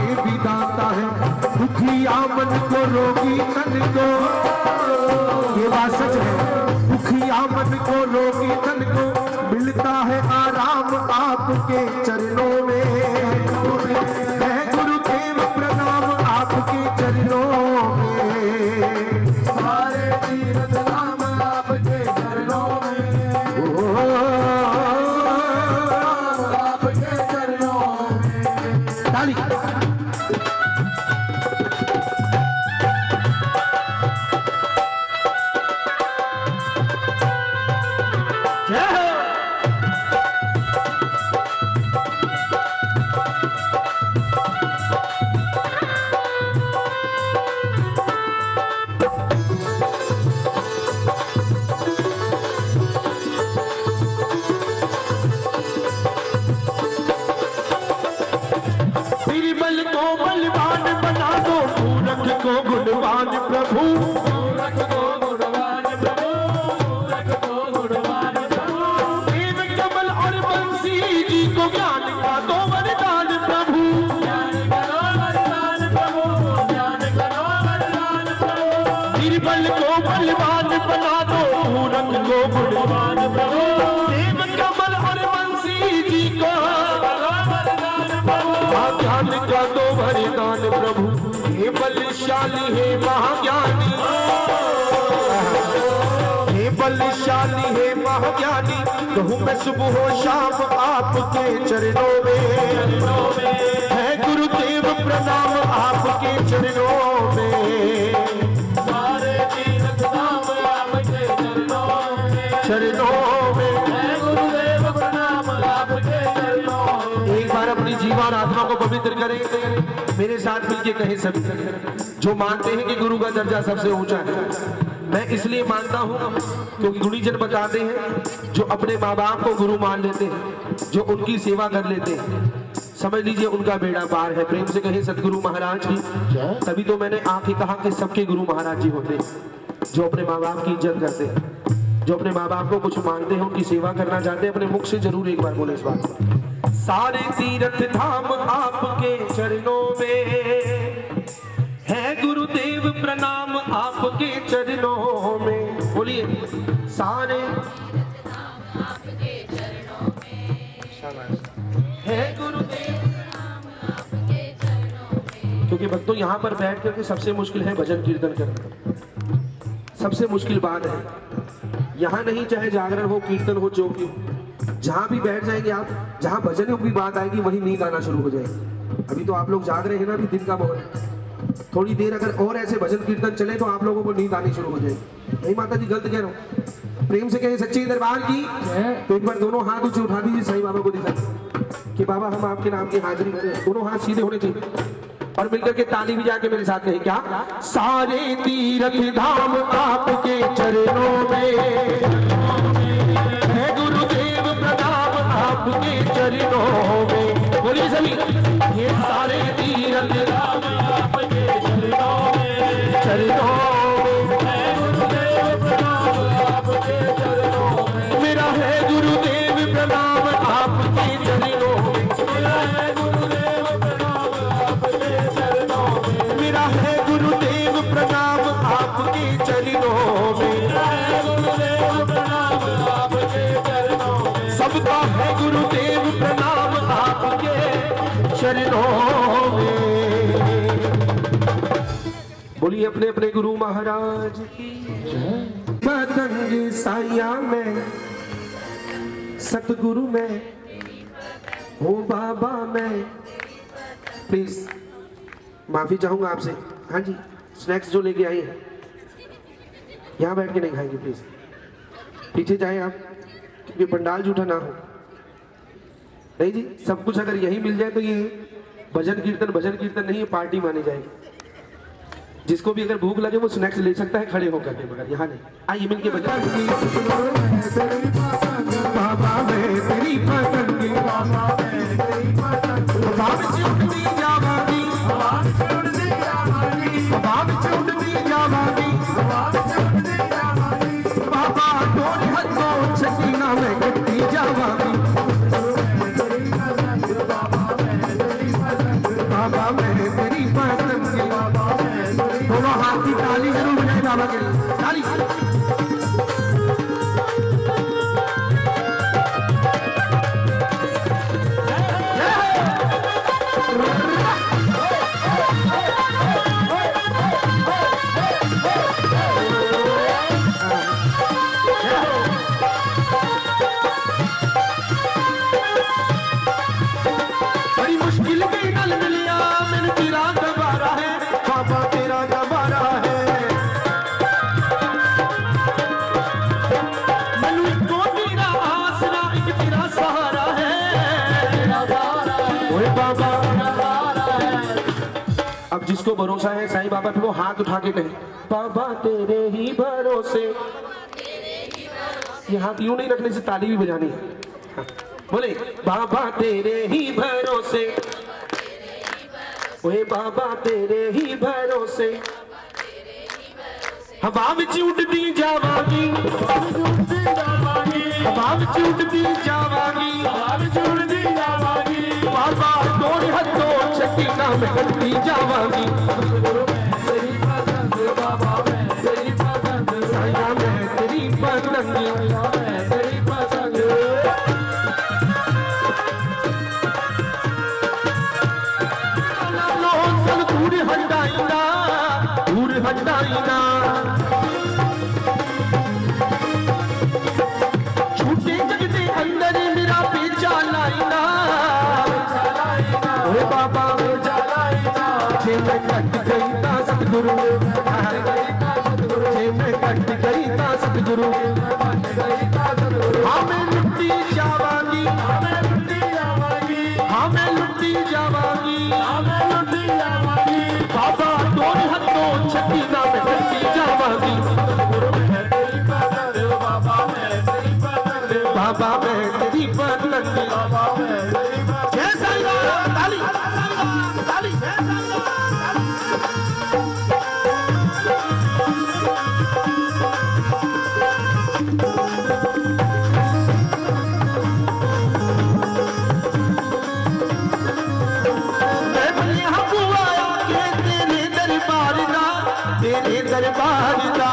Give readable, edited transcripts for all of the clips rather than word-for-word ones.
ये विधाता है, दुखिया मन को रोगी तन को, ये बात सच है, दुखिया मन को रोगी तन को मिलता है आराम आपके चरणों में। है गुरुदेव प्रणाम आपके चरणों में, सारे तीर्थ धाम आपके चरणों में, आपके चरणों में। ताली। को गुणवान प्रभु, मूरख को गुणवान प्रभु, मूरख को गुणवान प्रभु। देव कमल और बंसी जी को ज्ञान का दो वरदान प्रभु, ज्ञान करो वरदान प्रभु, ज्ञान करो वरदान प्रभु। निर्बल को बलवान बना दो, मूरख को गुणवान प्रभु। देव कमल और बंसी जी को वरदान प्रभु, ज्ञान का दो वरदान प्रभु। हे बलशाली हे महाज्ञानी, हे बलशाली हे महाज्ञानी, कहूँ मैं सुबह हो शाम आपके चरणों में। है गुरुदेव प्रणाम आपके चरणों में, सारे तीर्थ धाम आपके चरणों में, चरणों में। है गुरुदेव प्रणाम आपके चरणों में। एक बार अपनी जीवन आत्मा को पवित्र करें, मेरे साथ मिलके कहें सभी जो मानते हैं कि गुरु का दर्जा सबसे ऊंचा है। मैं इसलिए मानता हूं क्योंकि गुरुजन बताते हैं जो अपने माँ बाप को गुरु मान लेते हैं, जो उनकी सेवा कर लेते हैं, समझ लीजिए उनका बेड़ा पार है। प्रेम से कहें सतगुरु महाराज की। तभी तो मैंने आके कहा कि सबके गुरु महाराज जी होते हैं जो अपने माँ बाप की इज्जत करते हैं, जो अपने माँ बाप को कुछ मानते हैं, उनकी सेवा करना चाहते हैं। अपने मुख से जरूर एक बार बोले इस बात को। सारे तीर्थ धाम आपके चरणों में, है गुरुदेव प्रणाम आपके चरणों में। बोलिए सारे आपके चरणों में, है गुरुदेव प्रणाम आपके चरणों में। क्योंकि भक्तों यहाँ पर बैठ करके सबसे मुश्किल है भजन कीर्तन करना, सबसे मुश्किल बात है। यहाँ नहीं, चाहे जागरण हो, कीर्तन हो, जो भी हो, जहाँ भी बैठ जाएंगे आप, जहाँ भजन की बात आएगी वहीं नींद आना शुरू हो जाएगी। अभी तो आप लोग जाग रहे हैं ना, अभी दिन का माहौल है। थोड़ी देर अगर और ऐसे भजन कीर्तन चले तो आप लोगों को नींद आनी शुरू हो जाएगी। नहीं माता जी, गलत कह रहा हूँ? प्रेम से कहें सच्चे दरबार की। तो एक बार दोनों हाथ ऊंचे उठा दीजिए, साईं बाबा को दिखाइए कि बाबा हम आपके नाम की हाजिरी करें। दोनों हाथ सीधे होने चाहिए और मिलकर के ताली भी जाके मेरे साथ कहें क्या? सारे तीर्थ धाम आपके चरणों में, है गुरुदेव प्रणाम आपके चरणों में। बोलिए सभी, ये सारे तीर्थ धाम आपके चरणों में, चरणों में, है गुरुदेव प्रणाम आपके चरणों में। मेरा है गुरुदेव प्रणाम आपके चरणों में, मेरा है गुरुदेव प्रणाम आपके चरणों में, मेरा है गुरुदेव प्रणाम आपके चरणों में। मेरा है गुरुदेव प्रणाम आपके चरणों में। सबका है गुरुदेव प्रणाम आपके चरणों में। बोलिए अपने अपने गुरु महाराज की पतंग साया में, सतगुरु में, हो बाबा में। प्लीज माफी चाहूंगा आपसे। हाँ जी, स्नैक्स जो लेके आई हैं यहाँ बैठ के नहीं खाएंगे, प्लीज पीछे जाए आप, क्योंकि पंडाल झूठा ना हो। नहीं जी, सब कुछ अगर यही मिल जाए तो ये भजन कीर्तन नहीं, ये पार्टी मानी जाएगी। जिसको भी अगर भूख लगे वो स्नैक्स ले सकता है खड़े होकर के, मगर यहाँ नहीं। आइए मिलके बजा। बाबा मैं तेरी पतंग, बाबा मैं तेरी पतंग, हवा में उड़ती जावांगी, हवा में उड़ती जावांगी, हवा में उड़ती जावांगी, हवा में उड़ती जावांगी। बाबा तोरे हाथों छकीना में कटती जावांगी, बाबा मैं मैं तेरी पतंगी, दोनों हाथ की ताली जरूर बजाए बाबा के लिए, ताली। बड़ी मुश्किल के नल मिलिया मैंने तेरा गवारा है, बाबा तेरा गवारा है। मैनू इको तेरा आसरा, एक तेरा सहारा है, ओए बाबा। अब जिसको भरोसा है साईं बाबा पे वो हाथ उठा के कहे, बाबा तेरे ही भरोसे। ये हाथ यूं नहीं रखने से ताली भी बजानी है। हाँ, बोले बाबा तेरे ही भरोसे, ओए बाबा तेरे ही भरोसे, हवा विच उड़दी जावांगी, हवा विच उड़दी जावांगी, बाबा तोड़ हथों छठी ना मैं करती जावांगी, साईं मैं तेरी पतंगी। दूर हटाईना झूठे जग दे अंदर मेरा पेचा लाईना, ओए बाबा जे मैं कट गई ता सतगुरु, जे मैं कट गई ता सतगुरु, हाँ मैं लुटी जावांगी, हाँ मैं लुटी जावांगी, बाबा तोड़ हथों छठी ना मैं करती जावांगी, बाबा मैं तेरी पतंगी। जय साईं राम, ताली ताली, जय साईं राम, मैं बलिया को आया के तेरे दरबार दा, तेरे दरबार दा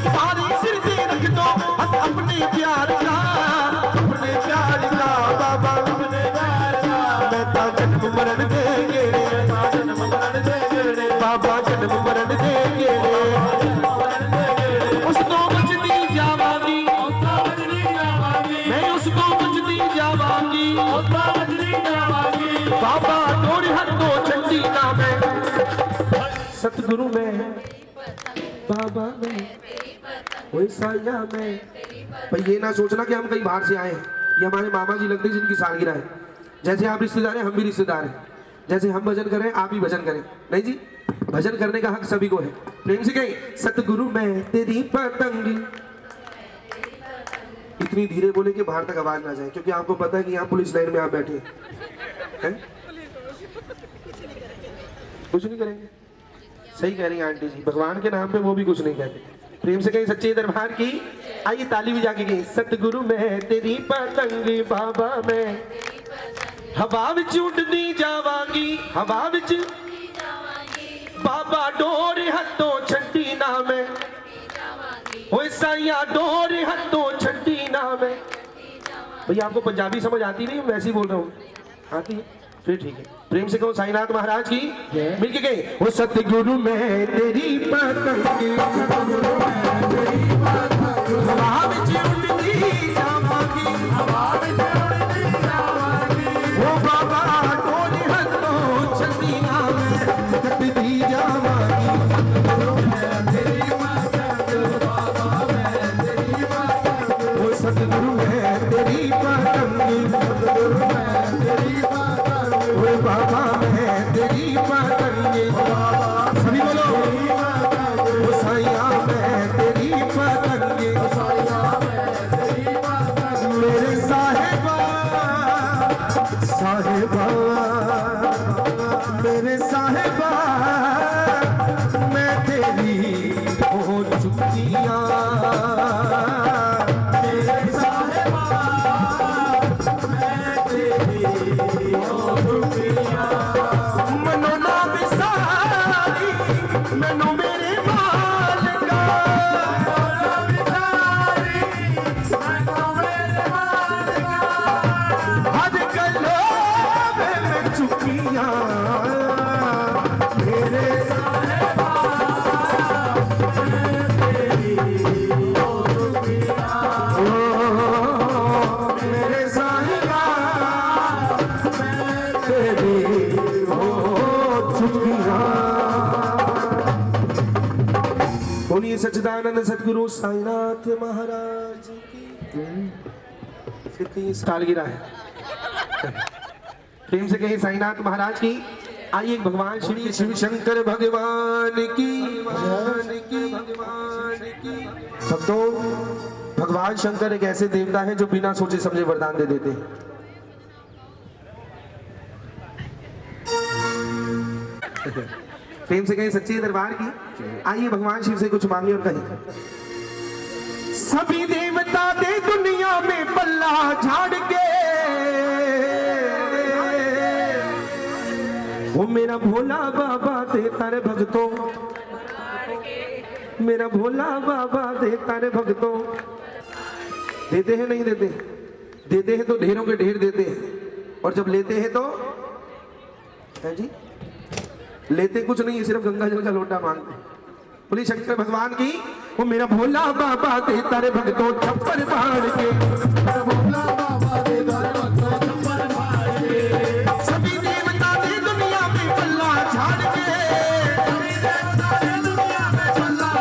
सारे सिर ते रख दो हथ अपने प्यार का, अपने प्यार का बाबा, अपने प्यार का। मैं ता जन्म मरण दे गेड़े, बाबा जन्म मरण दे गेड़े, उसको बचती जावांगी, मैं उसको बचती जावांगी, बाबा तोड़ हथों छठी ना मैं, सतगुरु में, बाबा में, ओए साया में। पर ये ना सोचना कि हम कहीं बाहर से आए हैं, ये हमारे मामा जी लगते हैं जिनकी सालगिरह है। जैसे आप रिश्तेदार हैं हम भी रिश्तेदार हैं, जैसे हम भजन करें आप भी भजन करें। नहीं जी, भजन करने का हक सभी को है। प्रेम से कहें, सतगुरु मैं तेरी पतंगी। इतनी धीरे बोले कि बाहर तक आवाज ना जाए, क्योंकि आपको पता है कि यहाँ पुलिस लाइन में आप बैठे हैं। कुछ नहीं करेंगे, सही कह रही हैं आंटी जी, भगवान के नाम पे वो भी कुछ नहीं कहते। प्रेम से कहीं सच्चे दरबार की, आइए ताली भी जाके कहीं, सतगुरु मैं तेरी पतंगी, बाबा मैं हवा विच उड़दी जावांगी, हवा विच, बाबा डोर हथों छड्डी ना मैं, ओए साईया डोर हथों छड्डी ना मैं। भैया आपको पंजाबी समझ आती नहीं, वैसे ही बोल रहा हूँ, आती है फिर ठीक है। प्रेम से कहो साईनाथ महाराज की मिलके गए, वो सतगुरु मैं तेरी पतंगी, हवा विच उड़दी जावांगी, वो बाबा डोर हथों छड्डी ना मैं कटदी जावांगी, वो सतगुरु मैं तेरी पतंगी, वो बाबा मैं तेरी पतंगी, सभी बोलो, वो साईया मैं तेरी पतंगी, मेरे साहिबा साहिबा, मेरे साहिबा मैं तेरी हो चुकिया, मेरे साहिबा मैं तेरी मनोना विसारी मैनू मेरे मालिका हज गलो मैं चुकिया मेरे मेरे साहिबा तेरी हो चुकिया। बोलिए सच्चिदानंद सदगुरु साईनाथ महाराज की। कितनी सालगिरह है, प्रेम से कहीं साईनाथ महाराज की। आइए भगवान श्री शिव शंकर भगवान की, भगवान की। भक्तों, भगवान शंकर एक ऐसे देवता है जो बिना सोचे समझे वरदान दे देते हैं। प्रेम से कहीं सच्चे दरबार की। आइए भगवान शिव से कुछ मांगे और कहें। सभी देवता दे दुनिया में पल्ला झाड़ के वो मेरा भोला बाबा दे तारे भक्तों, मेरा भोला बाबा दे तारे भक्तों। देते हैं नहीं देते? देते हैं तो ढेरों के ढेर देते हैं, और जब लेते हैं तो है जी लेते कुछ नहीं है, सिर्फ गंगा जल का लोटा मांगते। बोली शंकर भगवान की। वो मेरा भोला बाबा दे तारे भक्तों छप्पर फाड़ के, भोला बाबा दे तारे भक्तों छप्पर फाड़ के। सभी देवता दे दुनिया में पल्ला झाड़ के, सभी देवता दे दुनिया में पल्ला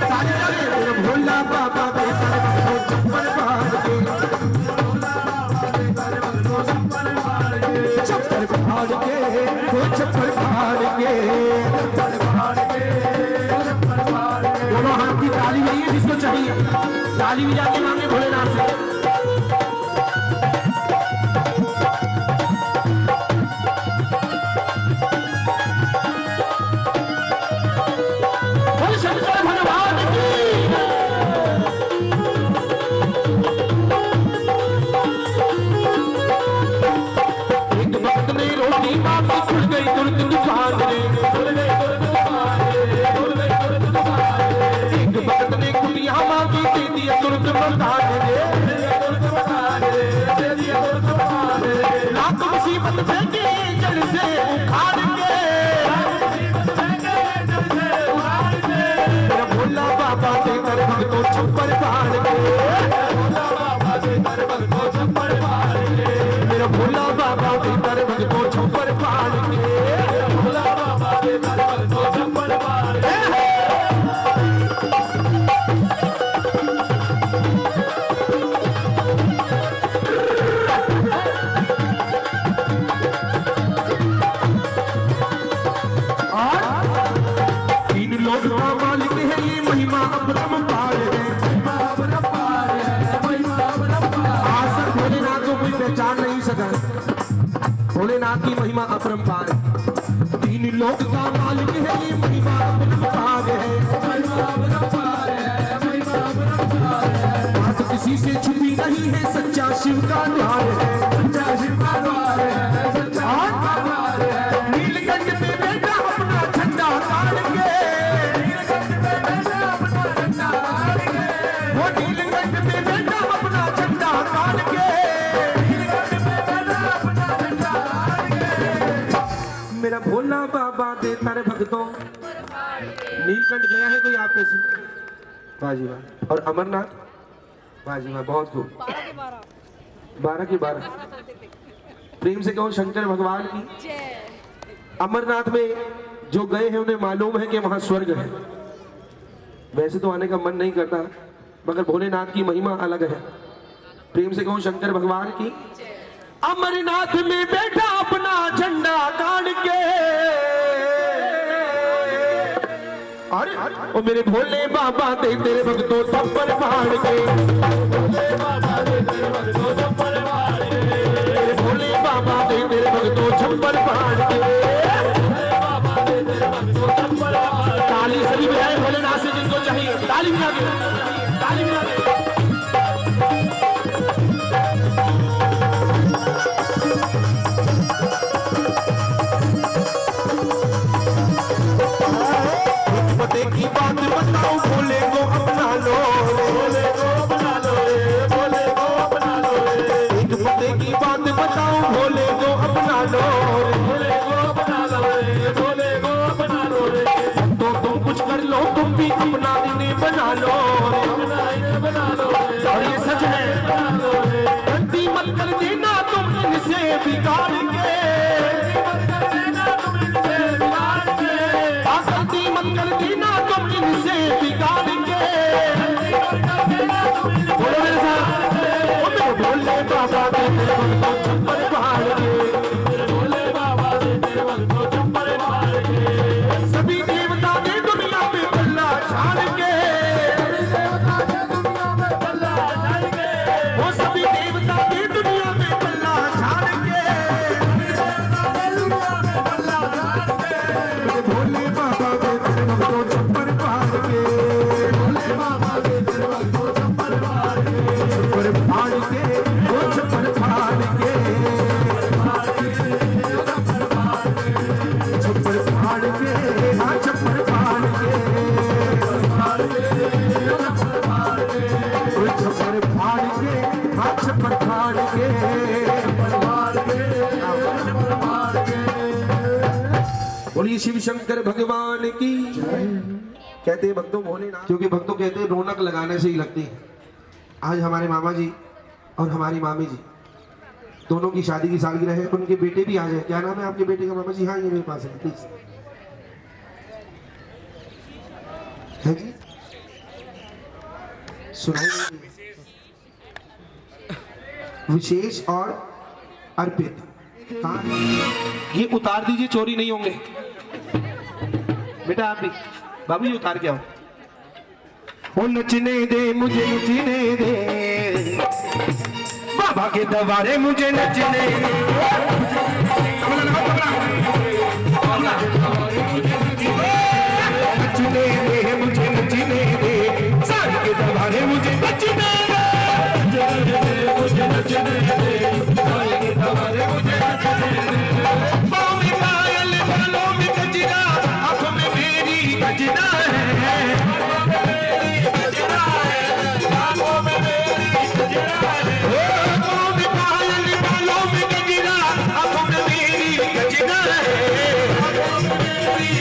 झाड़ के। मेरा भोला बाबा दे तारे भक्तों छप्पर फाड़ के, भोला बाबा दे तारे भक्तों छप्पर फाड़ के। छप्पर फाड़ के वो छप्पर फाड़ के, छप्पर फाड़ के छप्पर फाड़ के। दोनों हाथ की ताली नहीं है जिसको चाहिए, ताली भी जाके मांगे भोलेनाथ से। बोल शंकर भगवान की। एक वक्त में रोटी मांगी खुल गई तुरंत दुकान रे, खुल गई तुरंत दुकान रे, खुल गई तुरंत दुकान रे। एक वक्त में कुलिया मांगी दे दिया तुरंत मकान रे, दे दिया तुरंत मकान रे, दे दिया तुरंत मकान रे। लाख मुसीबत फेंके जल से उखाड़ के, लाख मुसीबत फेंके जल से उखाड़ के। मेरा भोला बाबा दे तारे भक्तों छप्पर फाड़ के, भोला बाबा दे तारे भक्तों छप्पर फाड़ के। मेरा भोला बाबा दे तारे भक्तों छप्पर फाड़ के, भोला बाबा दे तारे भक्तों छप्पर फाड़ के। तीन लोग का मालिक है ये महिमा अपरंपार है, महिमा अपरंपार है, महिमा अपरंपार। आज तक भोलेनाथ को कोई पहचान नहीं सका, भोलेनाथ की महिमा अपरंपार है। तीन लोग का मालिक है ये महिमा अपरंपार है, महिमा अपरंपार है, महिमा अपरंपार है। बात किसी से छुपी नहीं है, सच्चा शिव का द्वार है, सच्चा शिव का द्वार है, सच्चा शिव का द्वार है। नीलकंठ पे बैठा अपना झंडा ताड़ के, नीलकंठ पे बैठा अपना झंडा ताड़ के। वो नीलकंठ पे बैठा अपना झंडा ताड़ के, नीलकंठ पे बैठा अपना झंडा ताड़ के। मेरा भोला बाबा दे तारे भक्तों। नीलकंठ गया है कोई आप में से? वाह जी वाह। और अमरनाथ? वाह जी वाह, बहुत खूब। 12 के 12। प्रेम से कहो शंकर भगवान की। अमरनाथ में जो गए हैं उन्हें मालूम है कि वहां स्वर्ग है। वैसे तो आने का मन नहीं करता, मगर भोलेनाथ की महिमा अलग है। प्रेम से कहो शंकर भगवान की। अमरनाथ में बैठा अपना झंडा गाड़ के, अरे ओ मेरे भोले बाबा दे तेरे भक्तों छप्पर फाड़ के, भोले बाबा दे तेरे भक्तों छप्पर फाड़ के। मेरे भोले बाबा दे तेरे भक्तों छप्पर फाड़ के, भोले बाबा दे तेरे भक्तों छप्पर फाड़ के। ताली सभी बजाए भोलेनाथ से जिनको चाहिए, ताली बजा के, ताली बजा के। लो भोले को अपना लो रे, भोले को अपना लो रे, तो तुम कुछ कर लो, तुम भी अपना इन्हें बना लो अपना इन्हें बना लो रे, और ये सच है, बना लो रे, गलती मत कर देना तुम इनसे बिगाड़ के, गलती मत कर देना तुम इनसे बिगाड़ के। बोलो मेरे साथ, भोले बाबा के चप्पल फाड़ के, भोले बाबा दे देवल को चप्पल मार के, सभी देवता ने दुनिया में बल्ला झाड़ के, बल्ला झाड़ के, वो सभी देवता ने दुनिया में बल्ला झाड़ के, बल्ला झाड़ के, भोले बाबा के चप्पल को चप्पल फाड़ के, भोले बाबा दे देवल को चप्पल मार के, चप्पल फाड़ के, वो चप्पल फाड़ के, चप्पल फाड़ के, हाँ चप्पल फाड़ के, वो चप्पल फाड़ के, हाँ चप्पल फाड़ के, बोलिए शिव शंकर भगवान की। कहते हैं भक्तों भोलेनाथ, क्योंकि भक्तों कहते हैं रौनक लगाने से ही लगती है। आज हमारे मामा जी और हमारी मामी जी दोनों की शादी की सालगिरह है, उनके बेटे भी आ जाए। क्या नाम है आपके बेटे का मामा जी? हाँ, ये मेरे पास है, प्लीज। है जी, सुनाई विशेष और अर्पित। कहाँ है? ये उतार दीजिए, चोरी नहीं होंगे। बेटा आप भी, बाबू जी उतार के आओ। ओ नचने दे मुझे, नचने दे बाबा के दरबारे मुझे नचने दे। नचने दे मुझे, नचने दे सारे के दरबारे मुझे नचने दे, मुझे नचने दे, सारे के दरबारे मुझे नचने दे, पाँव में पायल, बालों में गजरा, आंखों में मेरी गजरा है, आंखों में मेरी गजरा है, पाँव में पायल, बालों में गजरा, आंखों में मेरी गजरा है। आंखों में मेरी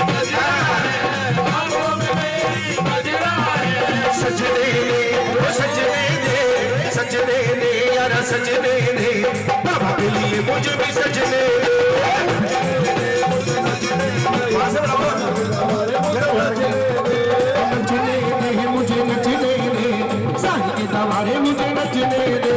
गजरा है, सजने दे, ओ सजने दे, सजने दे यारा सजने दे, बाबा के लिए मुझे भी सजने दे। नचने दे मुझे, नचने दे सारी के दरबारे मुझे नचने दे।